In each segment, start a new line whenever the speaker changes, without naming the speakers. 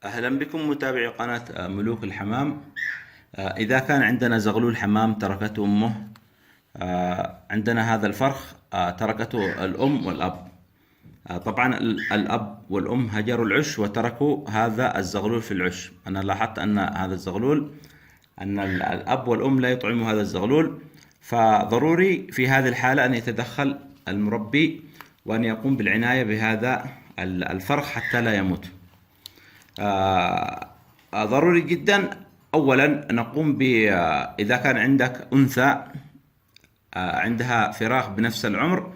أهلا بكم متابعي قناة ملوك الحمام. إذا كان عندنا زغلول حمام تركته أمه، عندنا هذا الفرخ تركته الأم والأب. طبعا الأب والأم هجروا العش وتركوا هذا الزغلول في العش. أنا لاحظت أن هذا الزغلول، أن الأب والأم لا يطعموا هذا الزغلول، فضروري في هذه الحالة أن يتدخل المربي وأن يقوم بالعناية بهذا الفرخ حتى لا يموت. ضروري جدا أولا نقوم إذا كان عندك أنثى عندها فراخ بنفس العمر،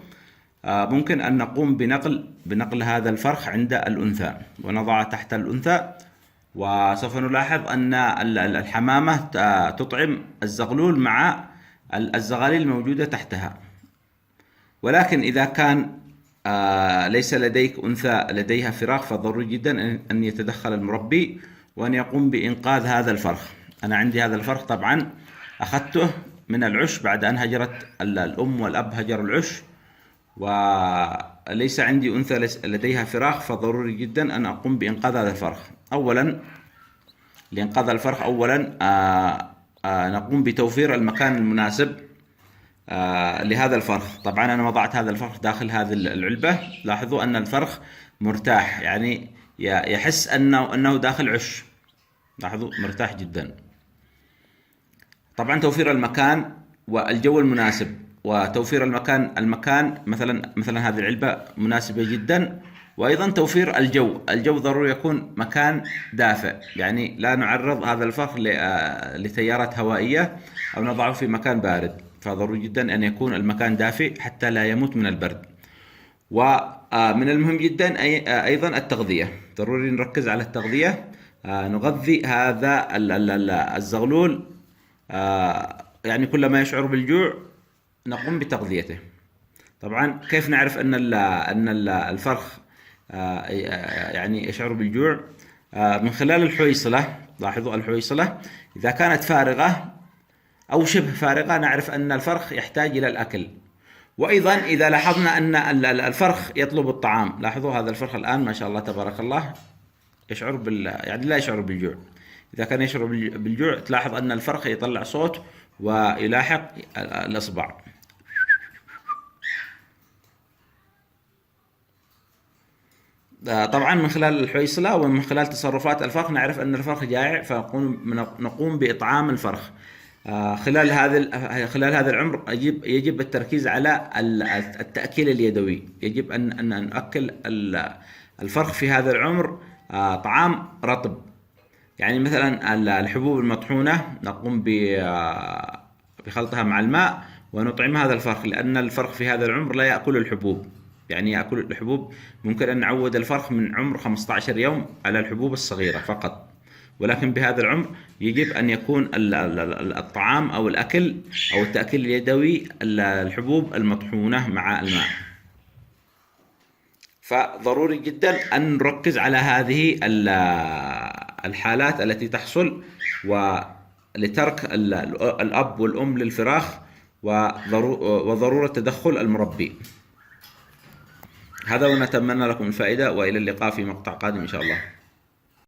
ممكن أن نقوم بنقل هذا الفرخ عند الأنثى ونضعه تحت الأنثى، وسوف نلاحظ أن الحمامة تطعم الزغلول مع الزغاليل الموجودة تحتها. ولكن إذا كان ليس لديك أنثى لديها فراخ، فضروري جدا أن يتدخل المربي وأن يقوم بإنقاذ هذا الفرخ. أنا عندي هذا الفرخ طبعا أخذته من العش بعد أن هجرت الأم والأب هجروا العش، وليس عندي أنثى لديها فراخ، فضروري جدا أن أقوم بإنقاذ هذا الفرخ. أولا لإنقاذ الفرخ نقوم بتوفير المكان المناسب لهذا الفرخ. طبعا أنا وضعت هذا الفرخ داخل هذه العلبة. لاحظوا أن الفرخ مرتاح، يعني يحس أنه داخل عش. لاحظوا مرتاح جدا. طبعا توفير المكان والجو المناسب وتوفير المكان مثلا هذه العلبة مناسبة جدا، وأيضا توفير الجو ضروري يكون مكان دافئ، يعني لا نعرض هذا الفرخ لتيارات هوائية أو نضعه في مكان بارد، فضروري جدا أن يكون المكان دافئ حتى لا يموت من البرد. ومن المهم جدا أيضا التغذية، ضروري نركز على التغذية. نغذي هذا الزغلول، يعني كلما يشعر بالجوع نقوم بتغذيته. طبعا كيف نعرف أن الفرخ يعني يشعر بالجوع؟ من خلال الحويصلة. لاحظوا الحويصلة إذا كانت فارغة أو شبه فارغة نعرف أن الفرخ يحتاج إلى الأكل. وأيضا إذا لاحظنا أن الفرخ يطلب الطعام، لاحظوا هذا الفرخ الآن ما شاء الله تبارك الله يشعر يعني لا يشعر بالجوع. إذا كان يشعر بالجوع تلاحظ أن الفرخ يطلع صوت ويلاحق الإصبع. طبعا من خلال الحويصلة ومن خلال تصرفات الفرخ نعرف أن الفرخ جائع، فنقوم بإطعام الفرخ. خلال هذا العمر يجب التركيز على التأكيل اليدوي. يجب أن نأكل الفرخ في هذا العمر طعام رطب، يعني مثلا الحبوب المطحونة نقوم بخلطها مع الماء ونطعم هذا الفرخ، لأن الفرخ في هذا العمر لا يأكل الحبوب. يعني يأكل الحبوب ممكن أن نعود الفرخ من عمر 15 يوم على الحبوب الصغيرة فقط، ولكن بهذا العمر يجب أن يكون الطعام أو الأكل أو التأكيل اليدوي الحبوب المطحونة مع الماء. فضروري جدا أن نركز على هذه الحالات التي تحصل، ولترك الأب والأم للفراخ، وضرورة تدخل المربي. هذا ونتمنى لكم الفائدة، وإلى اللقاء في مقطع قادم إن شاء الله.